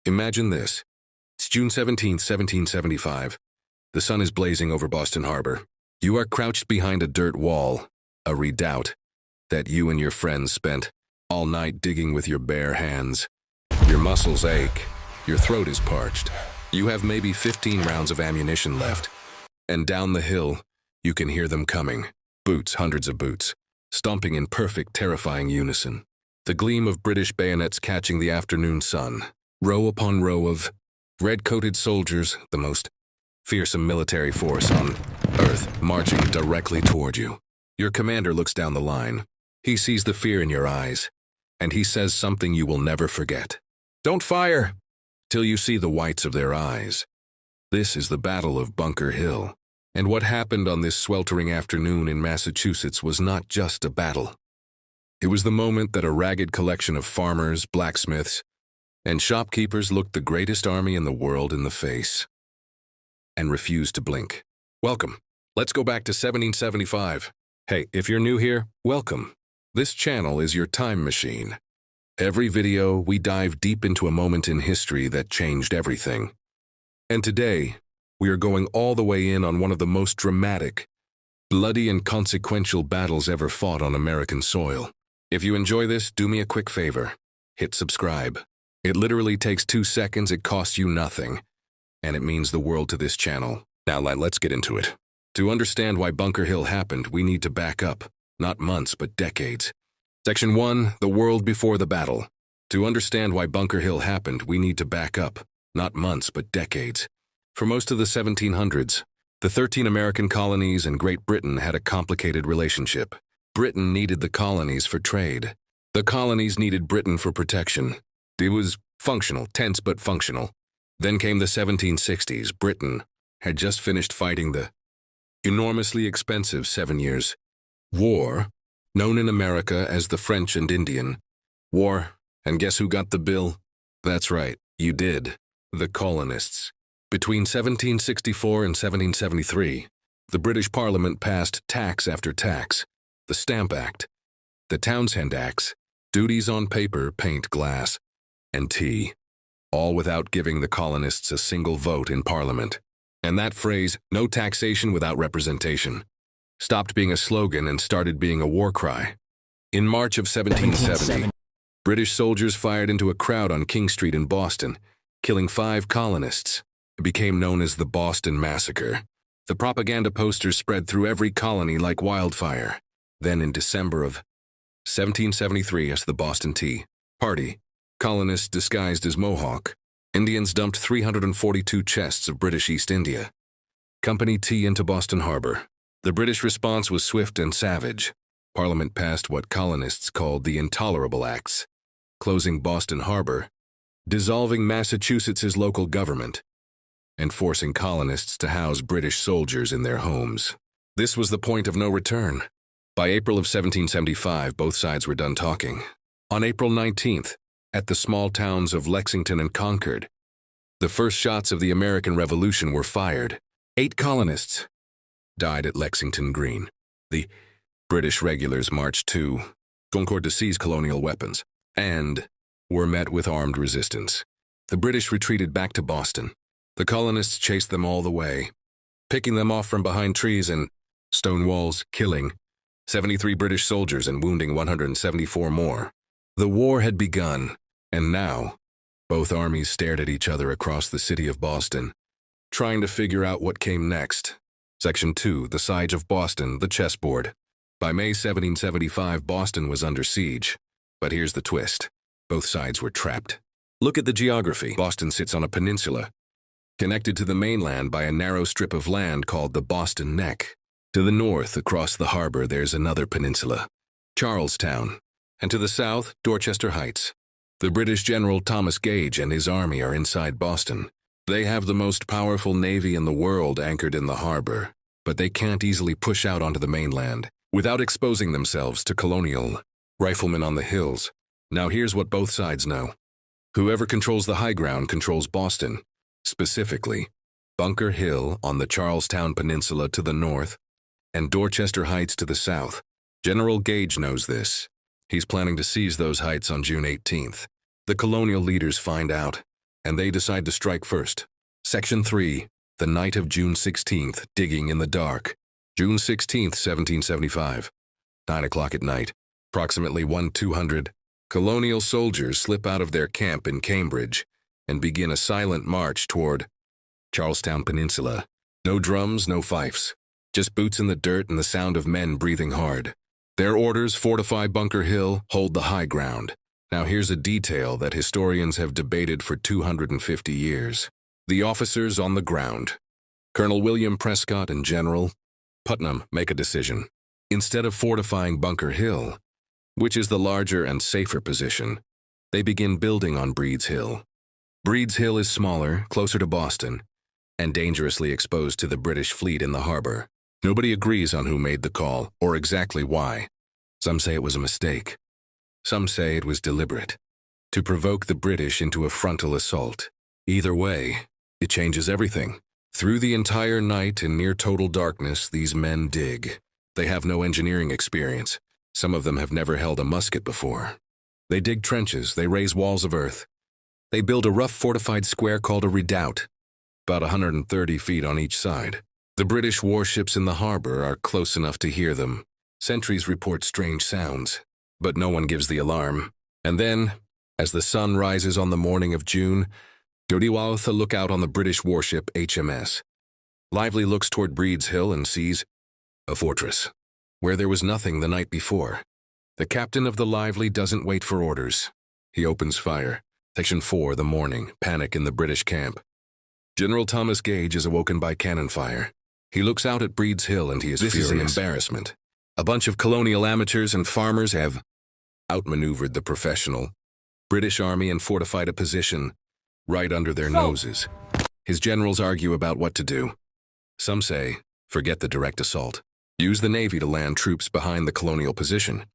Imagine this. It's June 17th, 1775. The sun is blazing over Boston Harbor. You are crouched behind a dirt wall, a redoubt, that you and your friends spent all night digging with your bare hands. Your muscles ache. Your throat is parched. You have maybe 15 rounds of ammunition left. And down the hill, you can hear them coming. Boots, hundreds of boots, stomping in perfect, terrifying unison. The gleam of British bayonets catching the afternoon sun. Row upon row of red-coated soldiers, the most fearsome military force on Earth, marching directly toward you. Your commander looks down the line. He sees the fear in your eyes, and he says something you will never forget. Don't fire till you see the whites of their eyes. This is the Battle of Bunker Hill. And what happened on this sweltering afternoon in Massachusetts was not just a battle. It was the moment that a ragged collection of farmers, blacksmiths, and shopkeepers looked the greatest army in the world in the face and refused to blink. Welcome. Let's go back to 1775. Hey, if you're new here, welcome. This channel is your time machine. Every video, we dive deep into a moment in history that changed everything. And today, we are going all the way in on one of the most dramatic, bloody and consequential battles ever fought on American soil. If you enjoy this, do me a quick favor. Hit subscribe. It literally takes 2 seconds, it costs you nothing, and it means the world to this channel. Now let's get into it. To understand why Bunker Hill happened, we need to back up, not months, but decades. Section 1, the world before the battle. To understand why Bunker Hill happened, we need to back up, not months, but decades. For most of the 1700s, the 13 American colonies and Great Britain had a complicated relationship. Britain needed the colonies for trade. The colonies needed Britain for protection. It was functional, tense but functional. Then came the 1760s. Britain had just finished fighting the enormously expensive 7 Years' War, known in America as the French and Indian War. And guess who got the bill? That's right, you did. The colonists. Between 1764 and 1773, the British Parliament passed tax after tax, the Stamp Act, the Townshend Acts, duties on paper, paint, glass, and tea, all without giving the colonists a single vote in Parliament. And that phrase, no taxation without representation, stopped being a slogan and started being a war cry. In March of 1770, British soldiers fired into a crowd on King Street in Boston, killing 5 colonists. It became known as the Boston Massacre. The propaganda posters spread through every colony like wildfire. Then in December of 1773, as the Boston Tea Party, colonists disguised as Mohawk, Indians dumped 342 chests of British East India Company tea into Boston Harbor. The British response was swift and savage. Parliament passed what colonists called the Intolerable Acts, closing Boston Harbor, dissolving Massachusetts' local government, and forcing colonists to house British soldiers in their homes. This was the point of no return. By April of 1775, both sides were done talking. On April 19th, at the small towns of Lexington and Concord, the first shots of the American Revolution were fired. 8 colonists died at Lexington Green. The British regulars marched to Concord to seize colonial weapons, and were met with armed resistance. The British retreated back to Boston. The colonists chased them all the way, picking them off from behind trees and stone walls, killing 73 British soldiers and wounding 174 more. The war had begun, and now, both armies stared at each other across the city of Boston, trying to figure out what came next. Section 2, the Siege of Boston, the chessboard. By May 1775, Boston was under siege. But here's the twist. Both sides were trapped. Look at the geography. Boston sits on a peninsula, connected to the mainland by a narrow strip of land called the Boston Neck. To the north, across the harbor, there's another peninsula, Charlestown, and to the south, Dorchester Heights. The British General Thomas Gage and his army are inside Boston. They have the most powerful navy in the world anchored in the harbor, but they can't easily push out onto the mainland without exposing themselves to colonial riflemen on the hills. Now here's what both sides know. Whoever controls the high ground controls Boston, specifically Bunker Hill on the Charlestown Peninsula to the north, and Dorchester Heights to the south. General Gage knows this. He's planning to seize those heights on June 18th. The colonial leaders find out. and they decide to strike first. Section 3. The night of June 16th, digging in the dark. June 16th, 1775. 9 o'clock at night. Approximately 1-200 colonial soldiers slip out of their camp in Cambridge and begin a silent march toward Charlestown Peninsula. No drums, no fifes. Just boots in the dirt and the sound of men breathing hard. Their orders: fortify Bunker Hill, hold the high ground. Now here's a detail that historians have debated for 250 years. The officers on the ground, Colonel William Prescott and General Putnam, make a decision. Instead of fortifying Bunker Hill, which is the larger and safer position, they begin building on Breed's Hill. Breed's Hill is smaller, closer to Boston, and dangerously exposed to the British fleet in the harbor. Nobody agrees on who made the call or exactly why. Some say it was a mistake. Some say it was deliberate, to provoke the British into a frontal assault. Either way, it changes everything. Through the entire night in near total darkness, these men dig. They have no engineering experience. Some of them have never held a musket before. They dig trenches, they raise walls of earth. They build a rough fortified square called a redoubt, about 130 feet on each side. The British warships in the harbor are close enough to hear them. Sentries report strange sounds, but no one gives the alarm. And then, as the sun rises on the morning of June, Dodiwaltha look out on the British warship HMS. Lively looks toward Breed's Hill and sees a fortress, where there was nothing the night before. The captain of the Lively doesn't wait for orders. He opens fire. Section 4, the morning, panic in the British camp. General Thomas Gage is awoken by cannon fire. He looks out at Breed's Hill and he is furious. This is an embarrassment. A bunch of colonial amateurs and farmers have outmaneuvered the professional British army and fortified a position right under their noses. His generals argue about what to do. Some say, forget the direct assault. Use the Navy to land troops behind the colonial position.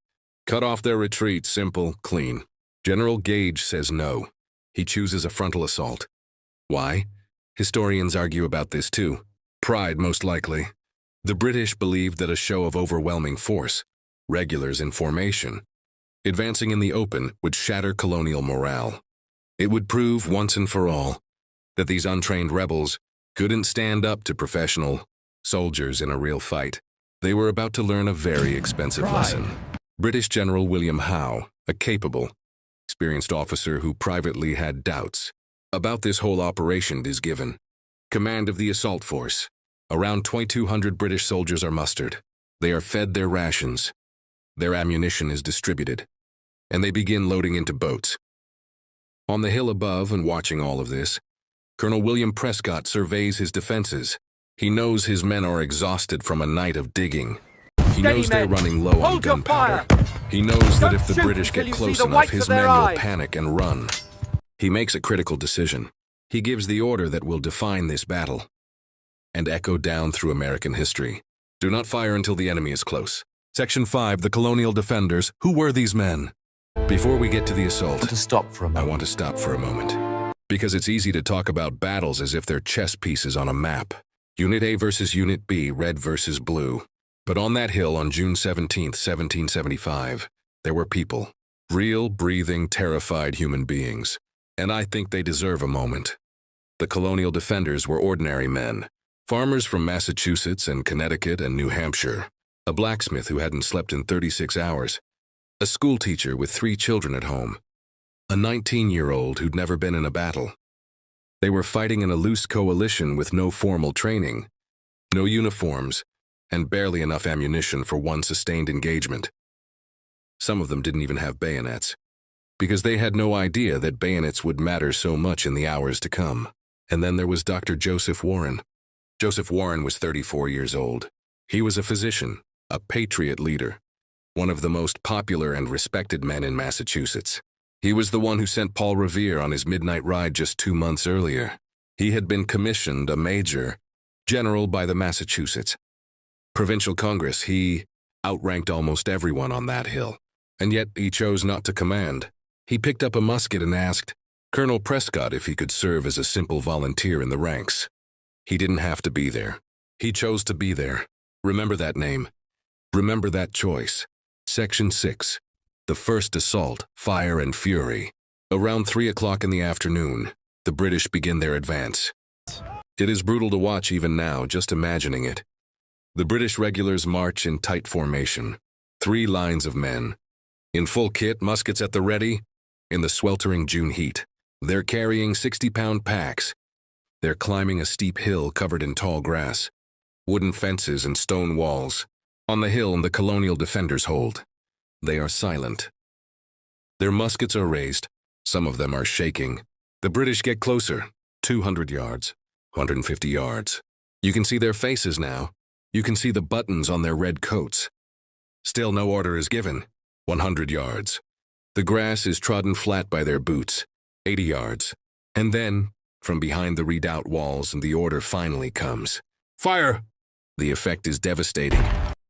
Cut off their retreat, simple, clean. General Gage says no. He chooses a frontal assault. Why? Historians argue about this too. Pride, most likely. The British believed that a show of overwhelming force, regulars in formation, advancing in the open, would shatter colonial morale. It would prove once and for all that these untrained rebels couldn't stand up to professional soldiers in a real fight. They were about to learn a very expensive lesson. British General William Howe, a capable, experienced officer who privately had doubts about this whole operation, is given command of the assault force. Around 2,200 British soldiers are mustered. They are fed their rations. Their ammunition is distributed, and they begin loading into boats. On the hill above and watching all of this, Colonel William Prescott surveys his defenses. He knows his men are exhausted from a night of digging. He knows they're running low on gunpowder. He knows that if the British get close enough, his men will panic and run. He makes a critical decision. He gives the order that will define this battle and echo down through American history. Do not fire until the enemy is close. Section 5, the colonial defenders. Who were these men? Before we get to the assault, I want to stop for a moment. Because it's easy to talk about battles as if they're chess pieces on a map. Unit A versus Unit B, red versus blue. But on that hill on June 17th, 1775, there were people. Real, breathing, terrified human beings. And I think they deserve a moment. The colonial defenders were ordinary men. Farmers from Massachusetts and Connecticut and New Hampshire. A blacksmith who hadn't slept in 36 hours. A schoolteacher with 3 children at home. A 19-year-old who'd never been in a battle. They were fighting in a loose coalition with no formal training, no uniforms, and barely enough ammunition for one sustained engagement. Some of them didn't even have bayonets, because they had no idea that bayonets would matter so much in the hours to come. And then there was Dr. Joseph Warren. Joseph Warren was 34 years old. He was a physician, a patriot leader, one of the most popular and respected men in Massachusetts. He was the one who sent Paul Revere on his midnight ride just 2 months earlier. He had been commissioned a major general by the Massachusetts Provincial Congress. He outranked almost everyone on that hill, and yet he chose not to command. He picked up a musket and asked Colonel Prescott if he could serve as a simple volunteer in the ranks. He didn't have to be there. He chose to be there. Remember that name. Remember that choice. Section 6. The first assault, fire and fury. Around 3 o'clock in the afternoon, the British begin their advance. It is brutal to watch even now, just imagining it. The British regulars march in tight formation, 3 lines of men. In full kit, muskets at the ready, in the sweltering June heat. They're carrying 60-pound packs. They're climbing a steep hill covered in tall grass, wooden fences and stone walls. On the hill, the colonial defenders hold. They are silent. Their muskets are raised. Some of them are shaking. The British get closer, 200 yards, 150 yards. You can see their faces now. You can see the buttons on their red coats. Still no order is given. 100 yards. The grass is trodden flat by their boots. 80 yards. And then, from behind the redoubt walls, the order finally comes. Fire! The effect is devastating.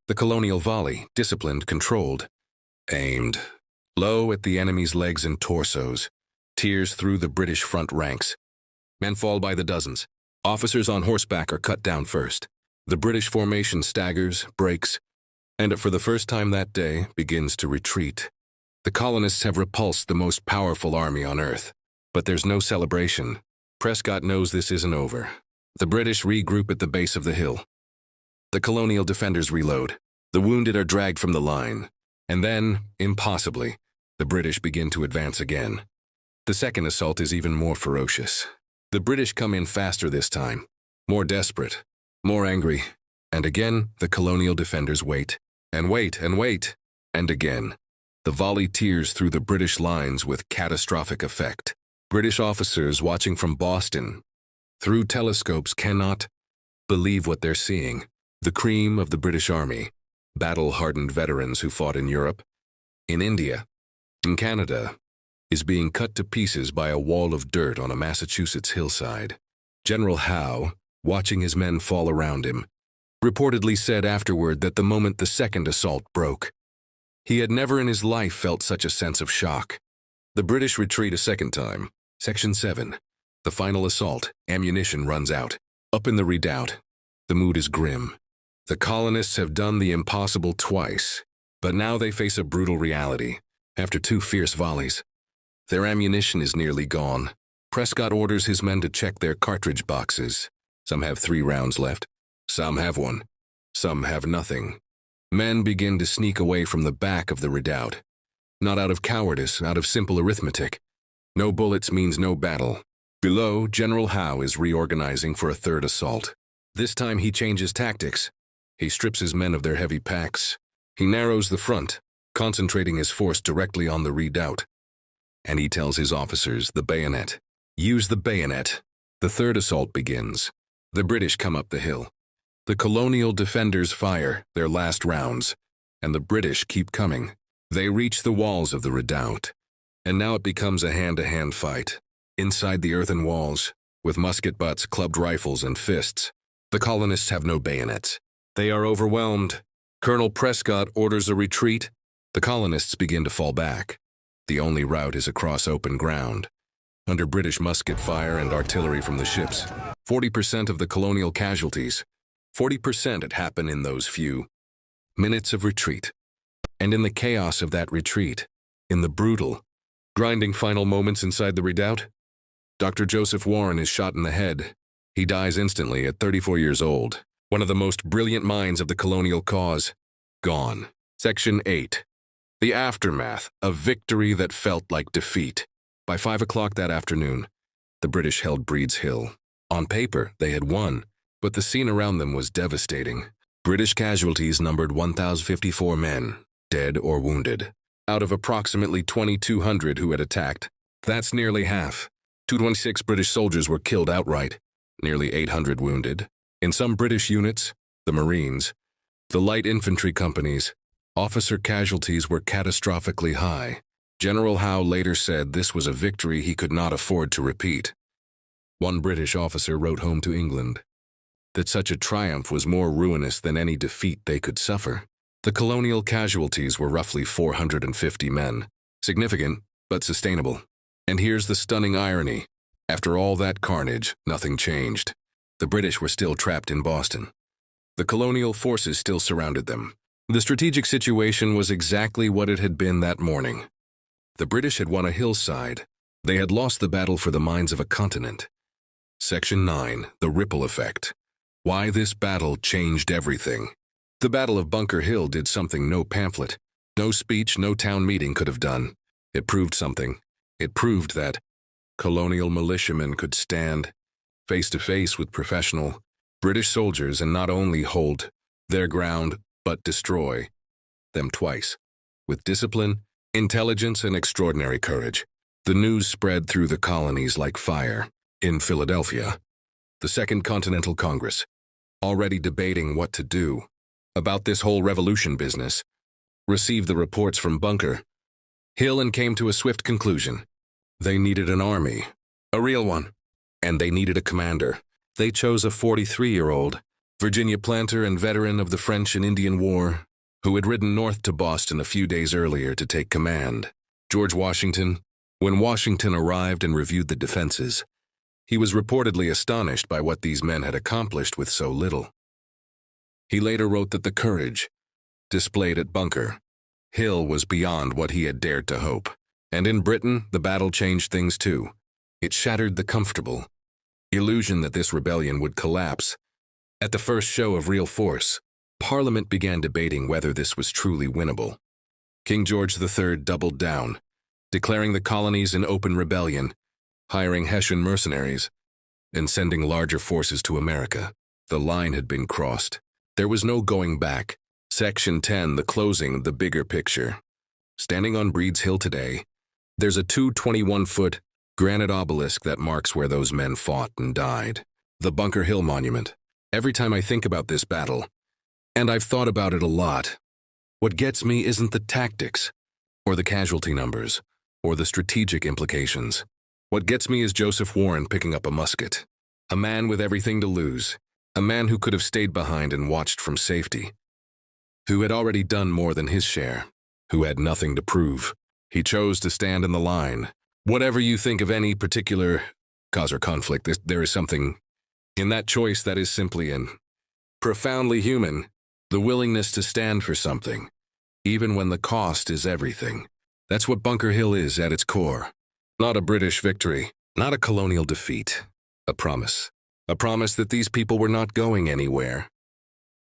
The colonial volley, disciplined, controlled, aimed. Low at the enemy's legs and torsos. Tears through the British front ranks. Men fall by the dozens. Officers on horseback are cut down first. The British formation staggers, breaks, and for the first time that day begins to retreat. The colonists have repulsed the most powerful army on earth. But there's no celebration. Prescott knows this isn't over. The British regroup at the base of the hill. The colonial defenders reload. The wounded are dragged from the line. And then, impossibly, the British begin to advance again. The second assault is even more ferocious. The British come in faster this time, more desperate, more angry. And again, the colonial defenders wait, and wait, and wait. And again, the volley tears through the British lines with catastrophic effect. British officers watching from Boston, through telescopes, cannot believe what they're seeing. The cream of the British Army, battle-hardened veterans who fought in Europe, in India, in Canada, is being cut to pieces by a wall of dirt on a Massachusetts hillside. General Howe, watching his men fall around him, reportedly said afterward that the moment the second assault broke, he had never in his life felt such a sense of shock. The British retreat a second time. Section 7. The final assault. Ammunition runs out. Up in the redoubt. The mood is grim. The colonists have done the impossible twice, but now they face a brutal reality. After 2 fierce volleys, their ammunition is nearly gone. Prescott orders his men to check their cartridge boxes. Some have 3 rounds left. Some have 1. Some have nothing. Men begin to sneak away from the back of the redoubt. Not out of cowardice, out of simple arithmetic. No bullets means no battle. Below, General Howe is reorganizing for a third assault. This time he changes tactics. He strips his men of their heavy packs. He narrows the front, concentrating his force directly on the redoubt. And he tells his officers, the bayonet. Use the bayonet. The third assault begins. The British come up the hill. The colonial defenders fire their last rounds, and the British keep coming. They reach the walls of the redoubt, and now it becomes a hand-to-hand fight. Inside the earthen walls, with musket butts, clubbed rifles, and fists, the colonists have no bayonets. They are overwhelmed. Colonel Prescott orders a retreat. The colonists begin to fall back. The only route is across open ground. Under British musket fire and artillery from the ships, 40% of the colonial casualties, 40% had happened in those few minutes of retreat. And in the chaos of that retreat, in the brutal, grinding final moments inside the redoubt, Dr. Joseph Warren is shot in the head. He dies instantly at 34 years old, one of the most brilliant minds of the colonial cause. Gone. Section 8. The aftermath, a victory that felt like defeat. By 5 o'clock that afternoon, the British held Breed's Hill. On paper, they had won, but the scene around them was devastating. British casualties numbered 1,054 men, dead or wounded. Out of approximately 2,200 who had attacked, that's nearly half. 226 British soldiers were killed outright, nearly 800 wounded. In some British units, the Marines, the light infantry companies, officer casualties were catastrophically high. General Howe later said this was a victory he could not afford to repeat. One British officer wrote home to England that such a triumph was more ruinous than any defeat they could suffer. The colonial casualties were roughly 450 men. Significant, but sustainable. And here's the stunning irony. After all that carnage, nothing changed. The British were still trapped in Boston. The colonial forces still surrounded them. The strategic situation was exactly what it had been that morning. The British had won a hillside, They had lost the battle for the minds of a continent. Section 9, The Ripple Effect. Why this battle changed everything. The Battle of Bunker Hill did something no pamphlet, no speech, no town meeting could have done. It proved something. It proved that colonial militiamen could stand face to face with professional British soldiers and not only hold their ground, but destroy them twice. With discipline, intelligence, and extraordinary courage. The news spread through the colonies like fire. In Philadelphia, the Second Continental Congress, already debating what to do about this whole revolution business, received the reports from Bunker Hill and came to a swift conclusion. They needed an army, a real one, and they needed a commander. They chose a 43-year-old Virginia planter and veteran of the French and Indian War, who had ridden north to Boston a few days earlier to take command. George Washington. When Washington arrived and reviewed the defenses, he was reportedly astonished by what these men had accomplished with so little. He later wrote that the courage displayed at Bunker Hill was beyond what he had dared to hope. And in Britain, the battle changed things too. It shattered the comfortable illusion that this rebellion would collapse. At the first show of real force, Parliament began debating whether this was truly winnable. King George III doubled down, declaring the colonies in open rebellion, hiring Hessian mercenaries, and sending larger forces to America. The line had been crossed. There was no going back. Section 10, the closing, the bigger picture. Standing on Breed's Hill today, there's a 221-foot granite obelisk that marks where those men fought and died. The Bunker Hill Monument. Every time I think about this battle, and I've thought about it a lot, what gets me isn't the tactics, or the casualty numbers, or the strategic implications. What gets me is Joseph Warren picking up a musket. A man with everything to lose. A man who could have stayed behind and watched from safety. Who had already done more than his share. Who had nothing to prove. He chose to stand in the line. Whatever you think of any particular cause or conflict, there is something in that choice that is simply and profoundly human. The willingness to stand for something, even when the cost is everything. That's what Bunker Hill is at its core. Not a British victory, not a colonial defeat. A promise. A promise that these people were not going anywhere.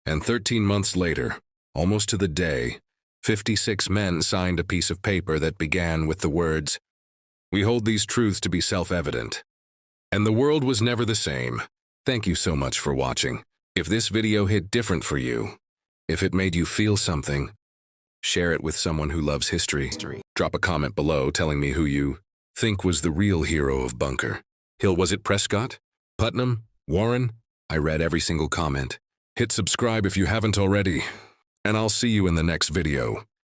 And 13 months later, almost to the day, 56 men signed a piece of paper that began with the words, "We hold these truths to be self-evident." And the world was never the same. Thank you so much for watching. If this video hit different for you, if it made you feel something, share it with someone who loves history. Drop a comment below telling me who you think was the real hero of Bunker Hill. Was it Prescott? Putnam? Warren? I read every single comment. Hit subscribe if you haven't already, and I'll see you in the next video.